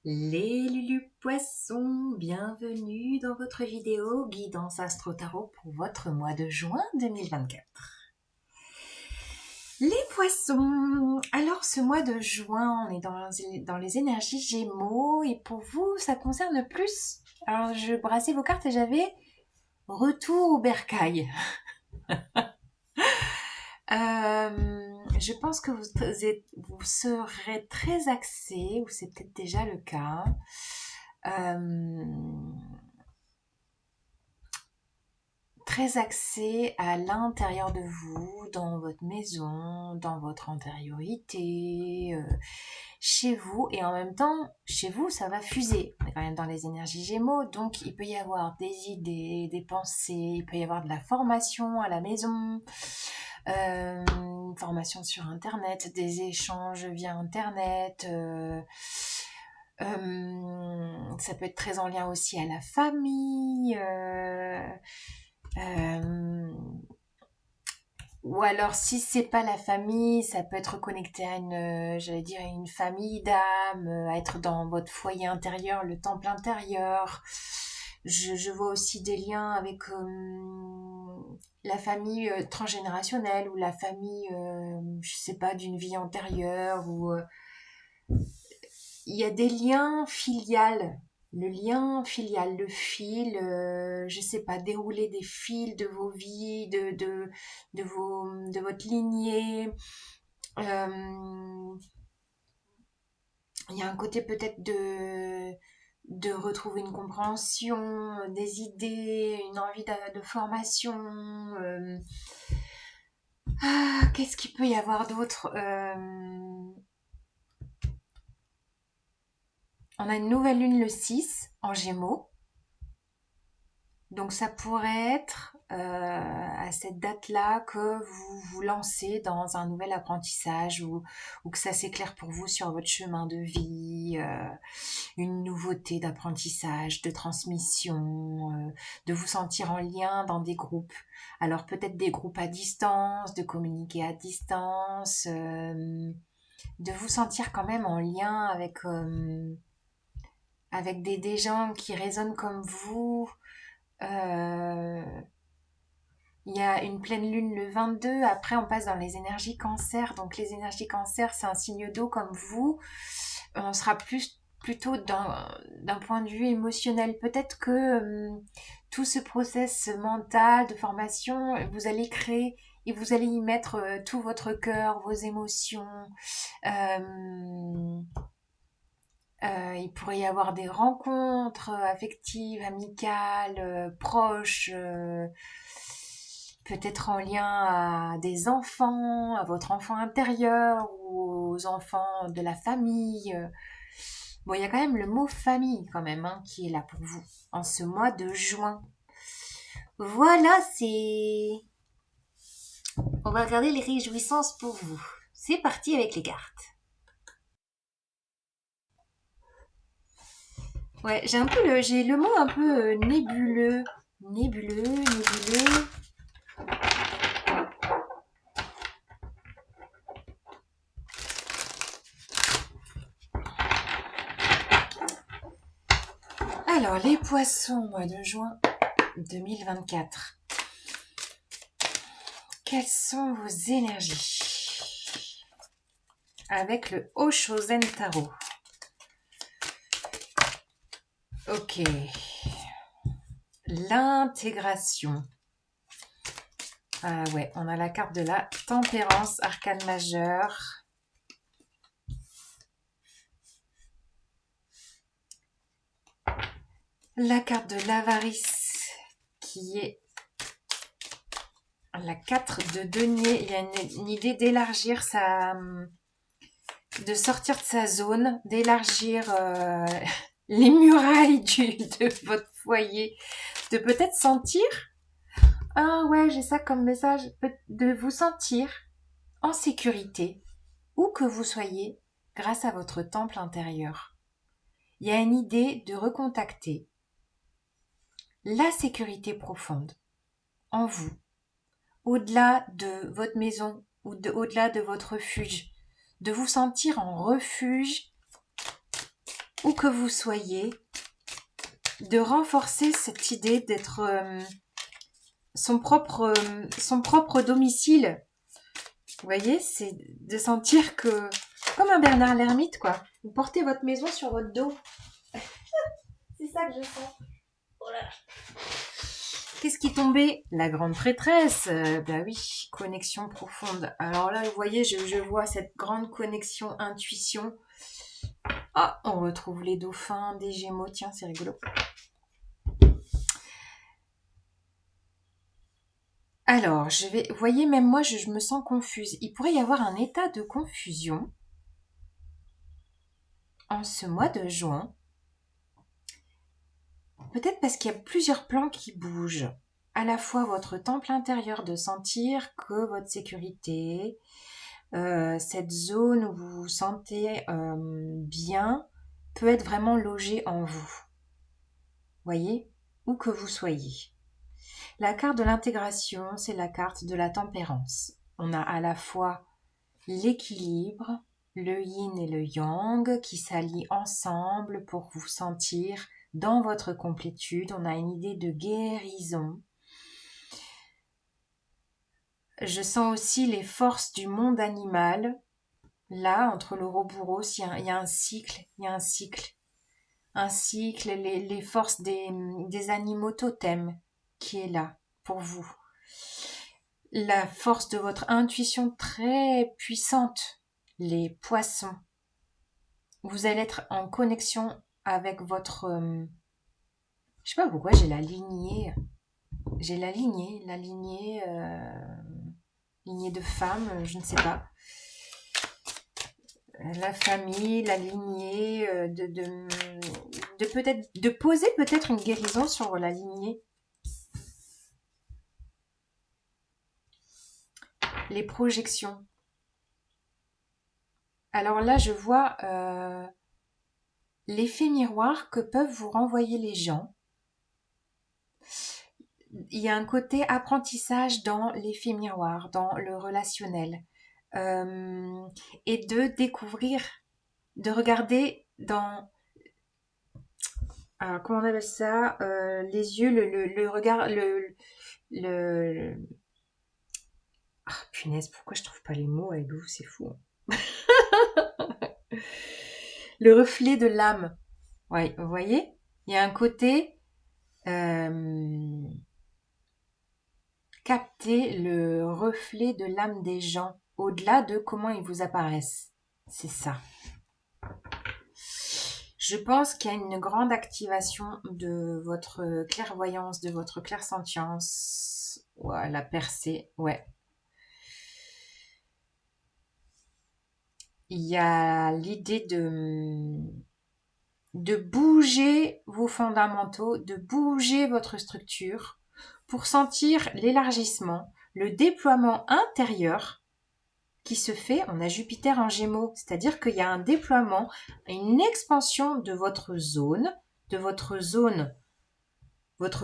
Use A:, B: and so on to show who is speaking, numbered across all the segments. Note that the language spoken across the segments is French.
A: Les Lulu Poissons, bienvenue dans votre vidéo Guidance Astro Tarot pour votre mois de juin 2024. Les Poissons, alors ce mois de juin, on est dans les énergies Gémeaux et pour vous, ça concerne plus. Alors je brassais vos cartes et j'avais retour au bercail. Je pense que vous serez très axé, ou c'est peut-être déjà le cas, très axé à l'intérieur de vous, dans votre maison, dans votre antériorité, chez vous, et en même temps, chez vous, ça va fuser. On est quand même dans les énergies Gémeaux, donc il peut y avoir des idées, des pensées, il peut y avoir de la formation à la maison, une formation sur Internet, des échanges via Internet. Ça peut être très en lien aussi à la famille. Ou alors, si c'est pas la famille, ça peut être connecté à j'allais dire, une famille d'âmes, à être dans votre foyer intérieur, le temple intérieur. Je vois aussi des liens avec la famille transgénérationnelle ou la famille, je sais pas, d'une vie antérieure. Ou il y a des liens filiales. Le lien filial, le fil, je sais pas, dérouler des fils de vos vies, de votre lignée. Euh, il y a un côté peut-être de retrouver une compréhension, des idées, une envie de formation. Qu'est-ce qu'il peut y avoir d'autre? On a une nouvelle lune le 6 en Gémeaux. Donc ça pourrait être à cette date-là que vous vous lancez dans un nouvel apprentissage ou que ça s'éclaire pour vous sur votre chemin de vie, une nouveauté d'apprentissage, de transmission, de vous sentir en lien dans des groupes. Alors peut-être des groupes à distance, de communiquer à distance, de vous sentir quand même en lien avec des gens qui résonnent comme vous. Euh, Il y a une pleine lune le 22. Après, on passe dans les énergies cancer. Donc, les énergies cancer, c'est un signe d'eau comme vous. On sera plutôt d'un point de vue émotionnel. Peut-être que tout ce process mental de formation, vous allez créer et vous allez y mettre tout votre cœur, vos émotions. Euh, il pourrait y avoir des rencontres affectives, amicales, proches, peut-être en lien à des enfants, à votre enfant intérieur ou aux enfants de la famille. Bon, il y a quand même le mot famille quand même hein, qui est là pour vous en ce mois de juin. Voilà, c'est... On va regarder les réjouissances pour vous. C'est parti avec les cartes. Ouais, j'ai le mot un peu nébuleux. Nébuleux, nébuleux. Alors, les poissons, mois de juin 2024. Quelles sont vos énergies? Avec le Oshozen Tarot. Ok. L'intégration. Ah ouais, on a la carte de la tempérance, arcane majeure. La carte de l'avarice, qui est la 4 de denier. Il y a une idée d'élargir de sortir de sa zone, d'élargir les murailles de votre foyer, de peut-être sentir, ah ouais, j'ai ça comme message, de vous sentir en sécurité, où que vous soyez, grâce à votre temple intérieur. Il y a une idée de recontacter la sécurité profonde en vous, au-delà de votre maison ou au-delà de votre refuge, de vous sentir en refuge où que vous soyez, de renforcer cette idée d'être son propre domicile. Vous voyez, c'est de sentir que, comme un Bernard l'ermite, quoi. Vous portez votre maison sur votre dos. C'est ça que je sens. Oh là là. Qu'est-ce qui est tombé? La grande prêtresse. Bah oui, connexion profonde. Alors là, vous voyez, je vois cette grande connexion intuition. Ah, on retrouve les dauphins, des gémeaux. Tiens, c'est rigolo. Alors, vous voyez, même moi, je me sens confuse. Il pourrait y avoir un état de confusion en ce mois de juin. Peut-être parce qu'il y a plusieurs plans qui bougent. À la fois votre temple intérieur, de sentir que votre sécurité, cette zone où vous vous sentez bien, peut être vraiment logée en vous. Voyez, où que vous soyez. La carte de l'intégration, c'est la carte de la tempérance. On a à la fois l'équilibre, le yin et le yang qui s'allient ensemble pour vous sentir dans votre complétude. On a une idée de guérison. Je sens aussi les forces du monde animal. Là, entre l'Ouroboros, il y a un cycle. Il y a un cycle. Un cycle, les forces des animaux totems qui est là pour vous. La force de votre intuition très puissante. Les poissons. Vous allez être en connexion avec votre... je sais pas pourquoi j'ai la lignée. J'ai la lignée lignée de femmes, je ne sais pas. La famille, la lignée, de peut-être de poser peut-être une guérison sur la lignée. Les projections. Alors là, je vois l'effet miroir que peuvent vous renvoyer les gens. Il y a un côté apprentissage dans l'effet miroir, dans le relationnel. Et de découvrir, de regarder dans... Alors, comment on appelle ça? Les yeux, le regard, Ah, punaise, pourquoi je trouve pas les mots avec vous? C'est fou. Le reflet de l'âme. Ouais, vous voyez? Il y a un côté... capter le reflet de l'âme des gens, au-delà de comment ils vous apparaissent. C'est ça. Je pense qu'il y a une grande activation de votre clairvoyance, de votre clairsentience. Ouais, la percée, ouais. Il y a l'idée de bouger vos fondamentaux, de bouger votre structure pour sentir l'élargissement, le déploiement intérieur qui se fait. On a Jupiter en Gémeaux, c'est-à-dire qu'il y a un déploiement, une expansion de votre zone, votre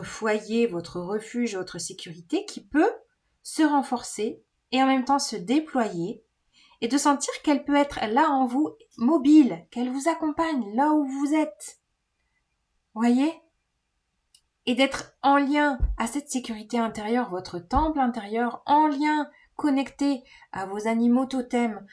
A: foyer, votre refuge, votre sécurité qui peut se renforcer et en même temps se déployer et de sentir qu'elle peut être là en vous, mobile, qu'elle vous accompagne là où vous êtes. Voyez? Et d'être en lien à cette sécurité intérieure, votre temple intérieur, en lien, connecté à vos animaux totems,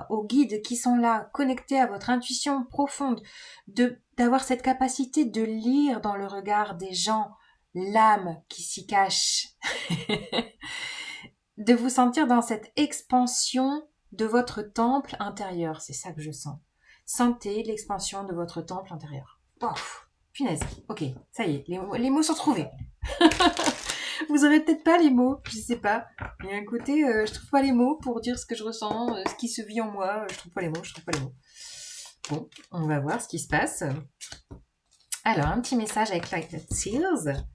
A: aux guides qui sont là, connecté à votre intuition profonde, d'avoir cette capacité de lire dans le regard des gens l'âme qui s'y cache, de vous sentir dans cette expansion de votre temple intérieur. C'est ça que je sens. Sentez l'expansion de votre temple intérieur. Ouf, punaise. Ok, ça y est, les mots sont trouvés. Vous aurez peut-être pas les mots, je sais pas. Il y a un côté, je trouve pas les mots pour dire ce que je ressens, ce qui se vit en moi. Je trouve pas les mots. Bon, on va voir ce qui se passe. Alors, un petit message avec Like That Seals.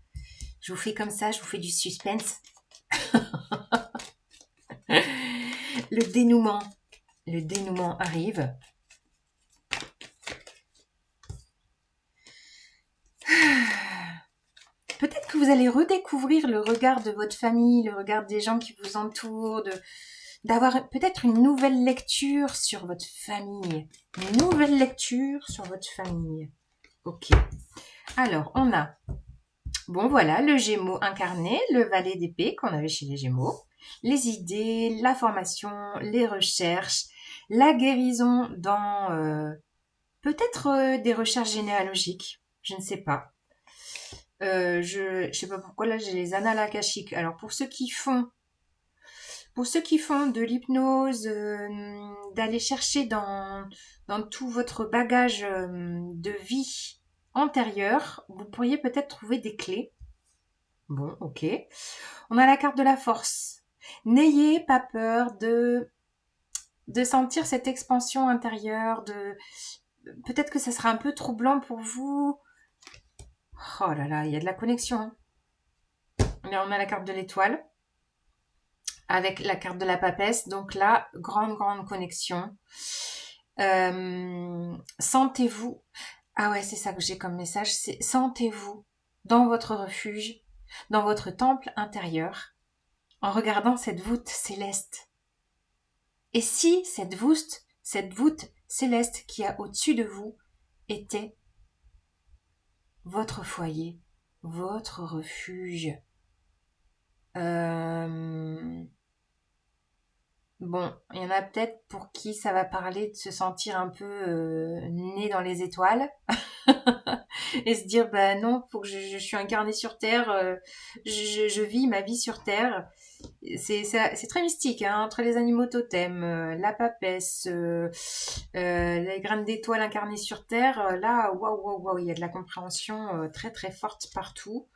A: Je vous fais comme ça, je vous fais du suspense. Le dénouement arrive. Peut-être que vous allez redécouvrir le regard de votre famille, le regard des gens qui vous entourent, d'avoir peut-être une nouvelle lecture sur votre famille. Une nouvelle lecture sur votre famille. Ok. Alors, on a, bon voilà, le Gémeaux incarné, le valet d'épée qu'on avait chez les Gémeaux, les idées, la formation, les recherches, la guérison dans peut-être des recherches généalogiques, je ne sais pas. Je sais pas pourquoi là j'ai les annales akashiques. Alors pour ceux qui font de l'hypnose, d'aller chercher dans tout votre bagage de vie antérieure, vous pourriez peut-être trouver des clés. Bon, ok. On a la carte de la force. N'ayez pas peur de sentir cette expansion intérieure, peut-être que ça sera un peu troublant pour vous. Oh là là, il y a de la connexion. Hein. Là, on a la carte de l'étoile avec la carte de la papesse. Donc là, grande connexion. Sentez-vous. Ah ouais, c'est ça que j'ai comme message. C'est sentez-vous dans votre refuge, dans votre temple intérieur, en regardant cette voûte céleste. Et si cette voûte céleste qui a au-dessus de vous était votre foyer, votre refuge. Bon, il y en a peut-être pour qui ça va parler de se sentir un peu né dans les étoiles et se dire bah non, faut que je suis incarnée sur Terre, je vis ma vie sur Terre. C'est très mystique, hein, entre les animaux totems, la papesse, les graines d'étoiles incarnées sur Terre. Là, waouh, il y a de la compréhension très forte partout.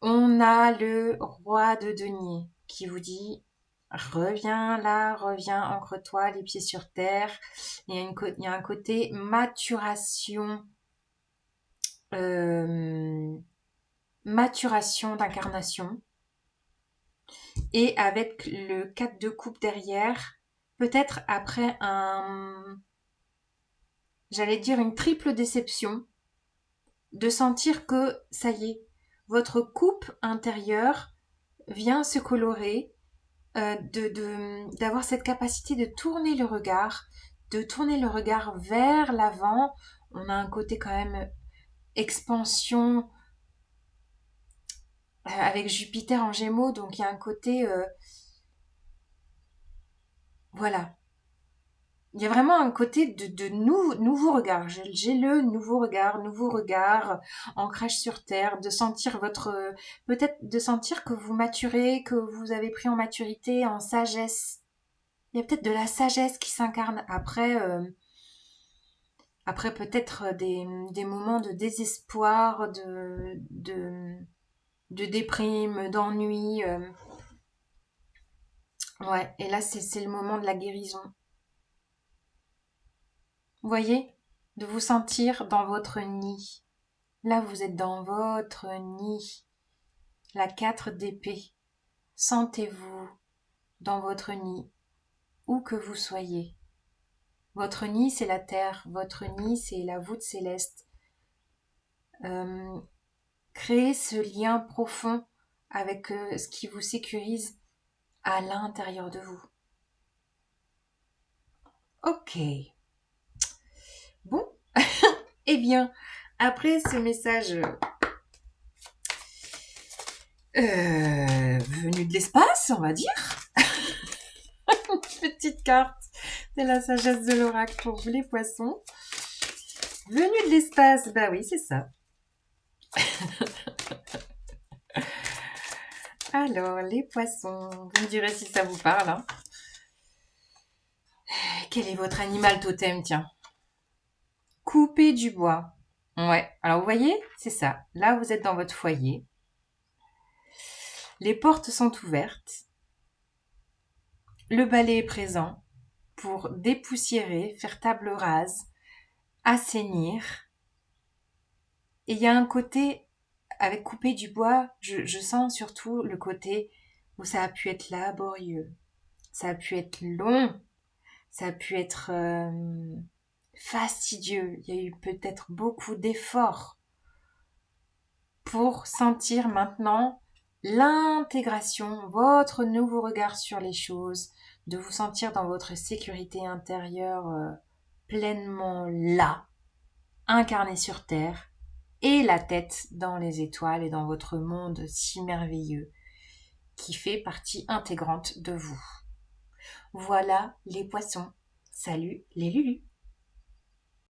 A: On a le roi de denier qui vous dit reviens là, reviens, ancre-toi, les pieds sur terre. Il y a un côté maturation, maturation d'incarnation. Et avec le 4 de coupe derrière, peut-être après j'allais dire une triple déception, de sentir que ça y est, votre coupe intérieure vient se colorer, d'avoir cette capacité de tourner le regard vers l'avant. On a un côté quand même expansion avec Jupiter en Gémeaux, donc il y a un côté voilà. Il y a vraiment un côté de nouveau regard. J'ai le nouveau regard, ancrage sur terre, de sentir peut-être de sentir que vous maturez, que vous avez pris en maturité, en sagesse. Il y a peut-être de la sagesse qui s'incarne après peut-être des moments de désespoir, de déprime, d'ennui. Ouais, et là c'est le moment de la guérison. Vous voyez? De vous sentir dans votre nid. Là, vous êtes dans votre nid. La 4 d'épée. Sentez-vous dans votre nid, où que vous soyez. Votre nid, c'est la terre. Votre nid, c'est la voûte céleste. Créez ce lien profond avec ce qui vous sécurise à l'intérieur de vous. Ok. Bon. Eh bien, après ce message venu de l'espace, on va dire. Une petite carte de la sagesse de l'oracle pour vous les poissons. Venu de l'espace, bah oui, c'est ça. Alors, les poissons, vous me direz si ça vous parle. Hein. Quel est votre animal totem, tiens? Couper du bois. Ouais, alors vous voyez, c'est ça. Là, vous êtes dans votre foyer. Les portes sont ouvertes. Le balai est présent pour dépoussiérer, faire table rase, assainir. Et il y a un côté, avec couper du bois, je sens surtout le côté où ça a pu être laborieux, ça a pu être long, ça a pu être fastidieux. Il y a eu peut-être beaucoup d'efforts pour sentir maintenant l'intégration, votre nouveau regard sur les choses, de vous sentir dans votre sécurité intérieure pleinement là, incarné sur Terre, et la tête dans les étoiles et dans votre monde si merveilleux qui fait partie intégrante de vous. Voilà les poissons. Salut les Lulus.